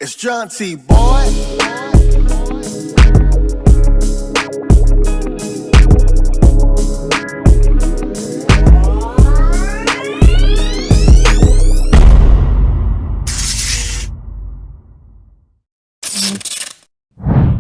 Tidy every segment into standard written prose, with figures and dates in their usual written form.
It's Jaunti, boy.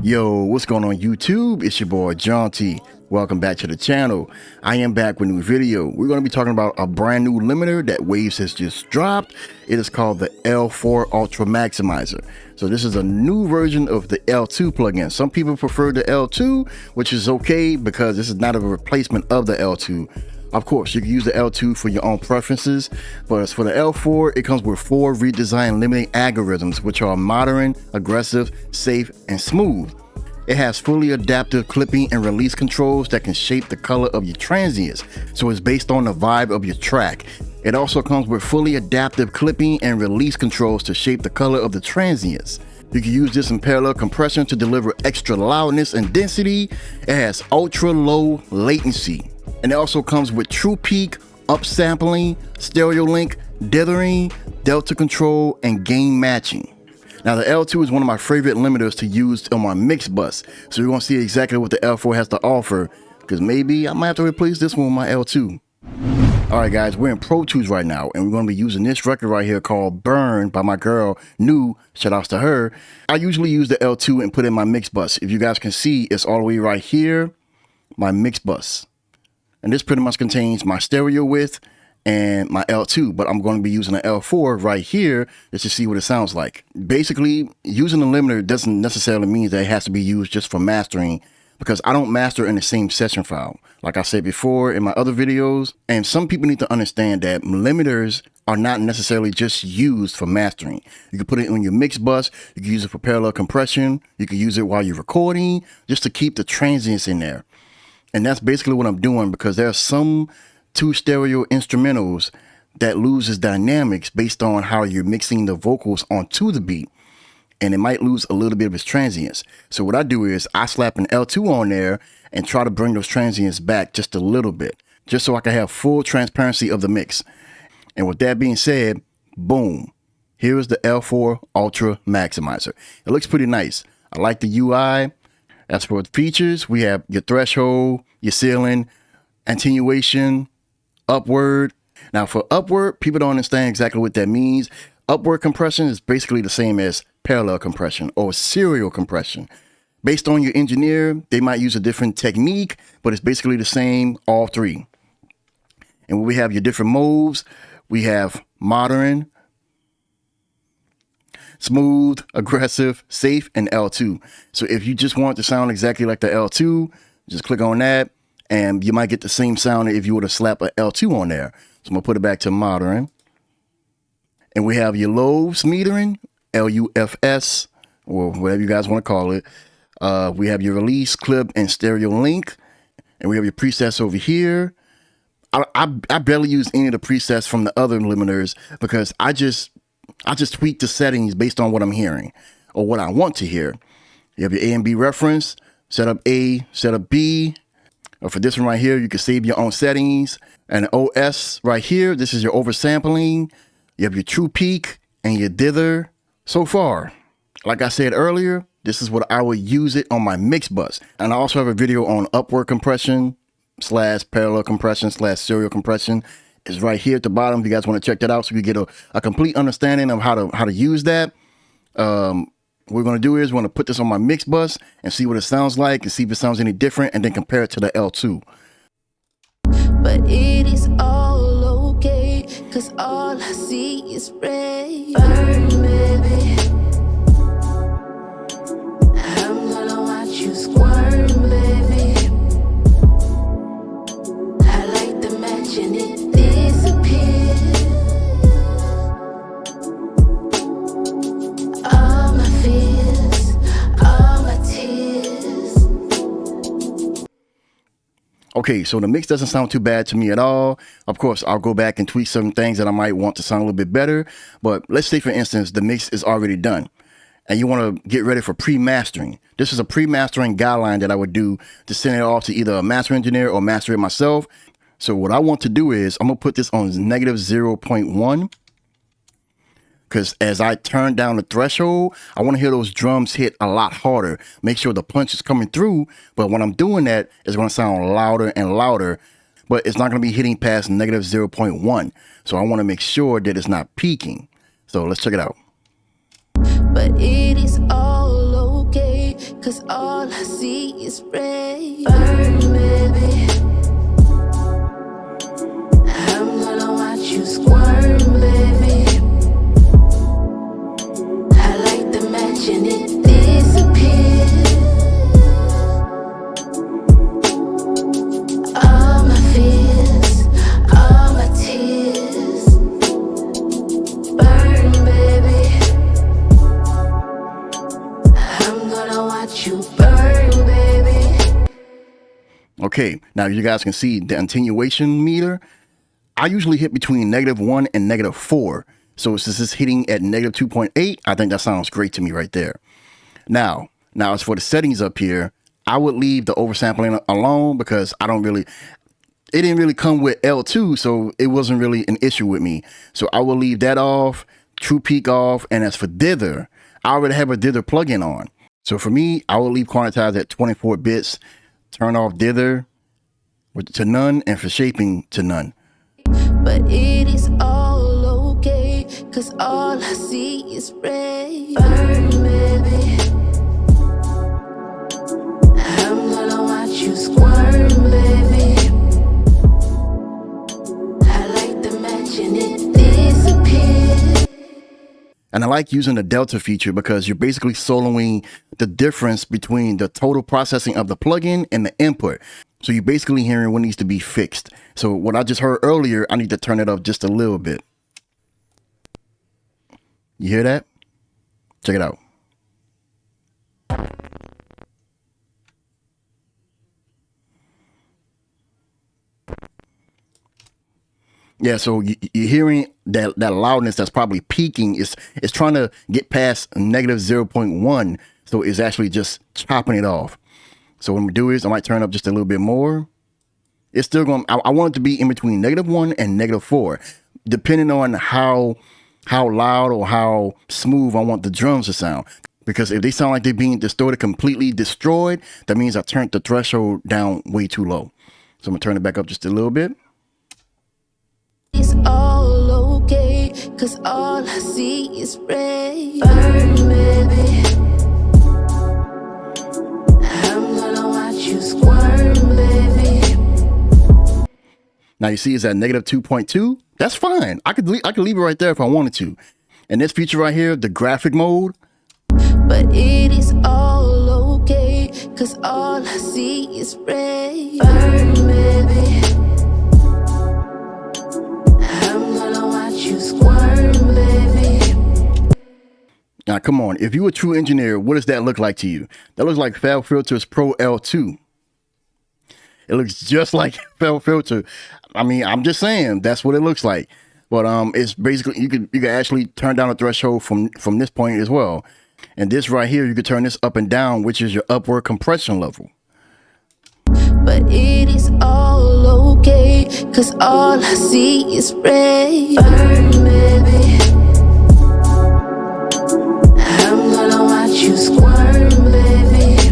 Yo, what's going on YouTube? It's your boy Jaunti. Welcome back to the channel. I am back with a new video. We're going to be talking about a brand new limiter that Waves has just dropped. It is called the L4 Ultramaximizer. So this is a new version of the L2 plugin. Some people prefer the L2, which is okay because this is not a replacement of the L2. Of course, you can use the L2 for your own preferences, but as for the L4, it comes with 4 redesigned limiting algorithms, which are modern, aggressive, safe, and smooth. It has fully adaptive clipping and release controls that can shape the color of your transients, so it's based on the vibe of your track. It also comes with fully adaptive clipping and release controls to shape the color of the transients. You can use this in parallel compression to deliver extra loudness and density. It has ultra low latency. And it also comes with true peak, upsampling, stereo link, dithering, delta control, and gain matching. Now the L2 is one of my favorite limiters to use on my mix bus. So you're gonna see exactly what the L4 has to offer, because maybe I might have to replace this one with my L2. All right guys, we're in Pro Tools right now, and we're gonna be using this record right here called Burn by my girl, New, shout outs to her. I usually use the L2 and put in my mix bus. If you guys can see, it's all the way right here, my mix bus. And this pretty much contains my stereo width and my L2, but I'm going to be using an L4 right here just to see what it sounds like. Basically, using a limiter doesn't necessarily mean that it has to be used just for mastering, because I don't master in the same session file. Like I said before in my other videos, and some people need to understand that limiters are not necessarily just used for mastering. You can put it on your mix bus, you can use it for parallel compression, you can use it while you're recording, just to keep the transients in there. And that's basically what I'm doing, because there are some 2 stereo instrumentals that loses dynamics based on how you're mixing the vocals onto the beat, and it might lose a little bit of its transients. So what I do is I slap an L2 on there and try to bring those transients back just a little bit, just so I can have full transparency of the mix. And with that being said, boom, here's the L4 Ultra Maximizer. It looks pretty nice. I like the UI. As for the features, we have your threshold, your ceiling, attenuation, upward. Now for upward, people don't understand exactly what that means. Upward compression is basically the same as parallel compression or serial compression. Based on your engineer, they might use a different technique, but it's basically the same, all 3. And when we have your different modes, we have modern, smooth, aggressive, safe, and L2. So if you just want it to sound exactly like the L2, just click on that, and you might get the same sound if you were to slap a L2 on there. So I'm gonna put it back to modern. And we have your lobes metering, LUFS, or whatever you guys want to call it. We have your release, clip, and stereo link. And we have your presets over here. I barely use any of the presets from the other limiters, because I just tweak the settings based on what I'm hearing or what I want to hear. You have your A and B reference, setup A, setup B. Or for this one right here, you can save your own settings. And OS right here, this is your oversampling. You have your true peak and your dither. So far, like I said earlier, this is what I would use it on my mix bus. And I also have a video on upward compression / parallel compression / serial compression. Is right here at the bottom if you guys want to check that out, so you get a complete understanding of how to use that. What we're going to do is we're going to put this on my mix bus and see what it sounds like and see if it sounds any different, and then compare it to the L2. But it is all okay, cause all I see is red. Burn, baby. I'm gonna watch you squirm, baby. I like the match and it all my fears, all my tears. Okay, so the mix doesn't sound too bad to me at all. Of course, I'll go back and tweak some things that I might want to sound a little bit better. But let's say, for instance, the mix is already done and you want to get ready for pre-mastering. This is a pre-mastering guideline that I would do to send it off to either a master engineer or master it myself. So what I want to do is I'm going to put this on -0.1 because as I turn down the threshold, I want to hear those drums hit a lot harder. Make sure the punch is coming through, but when I'm doing that, it's going to sound louder and louder, but it's not going to be hitting past negative 0.1. So I want to make sure that it's not peaking. So let's check it out. But it is all okay, cause all I see is red. Burn, baby. I'm gonna watch you squirm, baby. I like the match and it disappears. All my fears, all my tears. Burn, baby. I'm gonna watch you burn, baby. Okay, now you guys can see the attenuation meter. I usually hit between -1 and -4. So since it's hitting at -2.8, I think that sounds great to me right there. Now as for the settings up here, I would leave the oversampling alone because it didn't really come with L2, so it wasn't really an issue with me. So I will leave that off, true peak off, and as for Dither, I already have a Dither plugin on. So for me, I will leave quantized at 24 bits, turn off Dither to none, and for shaping to none. But it is all okay, cause all I see is red. Burn, baby. I'm gonna watch you squirm, baby. I like the match and it disappears. And I like using the delta feature because you're basically soloing the difference between the total processing of the plugin and the input. So you're basically hearing what needs to be fixed. So what I just heard earlier, I need to turn it up just a little bit. You hear that? Check it out. Yeah, so you're hearing that loudness that's probably peaking. It's trying to get past negative 0.1. So it's actually just chopping it off. So what I'm gonna do is I might turn up just a little bit more. It's still going, I want it to be in between -1 and -4, depending on how loud or how smooth I want the drums to sound. Because if they sound like they're being distorted, completely destroyed, that means I turned the threshold down way too low. So I'm gonna turn it back up just a little bit. It's all okay, cause all I see is red. Burn, baby. I'm gonna watch you squirm, baby. Now you see it's at -2.2. That's fine. I could leave it right there if I wanted to. And this feature right here, the graphic mode. But it is all okay, cause all I see is red. Burn, baby. I'm gonna watch you squirm, baby. Now come on, if you're a true engineer, what does that look like to you? That looks like FabFilter's Pro L2. It looks just like FabFilter. I mean, I'm just saying that's what it looks like. But it's basically you can actually turn down the threshold from this point as well. And this right here, you can turn this up and down, which is your upward compression level. But it is all okay, cause all I see is red. Burn, baby. I'm gonna watch you squirm, baby.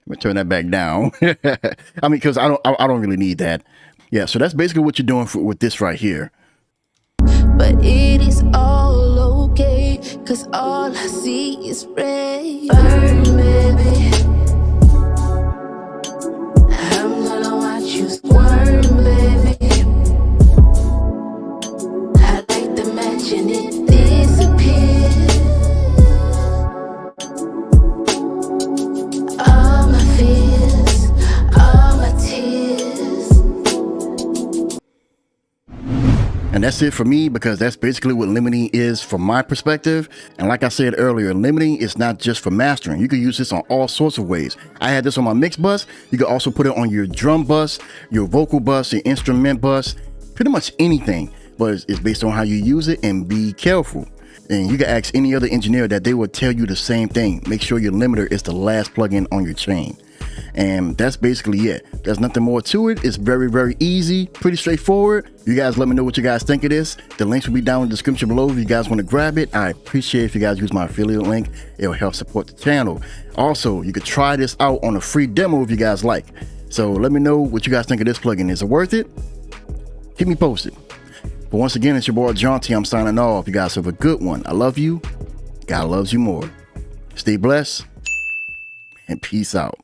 Let me turn that back down. I mean, because I don't really need that. Yeah, so that's basically what you're doing with this right here. But it is all okay, cause all I see is red. Burn, baby. I'm gonna watch you squirm, baby. I like the match and it disappears. All my fears, all my tears. And that's it for me, because that's basically what limiting is from my perspective. And like I said earlier, limiting is not just for mastering. You can use this on all sorts of ways. I had this on my mix bus. You can also put it on your drum bus, your vocal bus, your instrument bus, pretty much anything. But it's based on how you use it, and be careful. And you can ask any other engineer that they will tell you the same thing. Make sure your limiter is the last plugin on your chain. And that's basically it. There's nothing more to it. It's very, very easy, pretty straightforward. You guys let me know what you guys think of this. The links will be down in the description below if you guys want to grab it. I appreciate if you guys use my affiliate link. It will help support the channel. Also, you could try this out on a free demo if you guys like. So let me know what you guys think of this plugin. Is it worth it? Keep me posted. But once again, it's your boy Jaunti. I'm signing off. You guys have a good one. I love you. God loves you more. Stay blessed and peace out.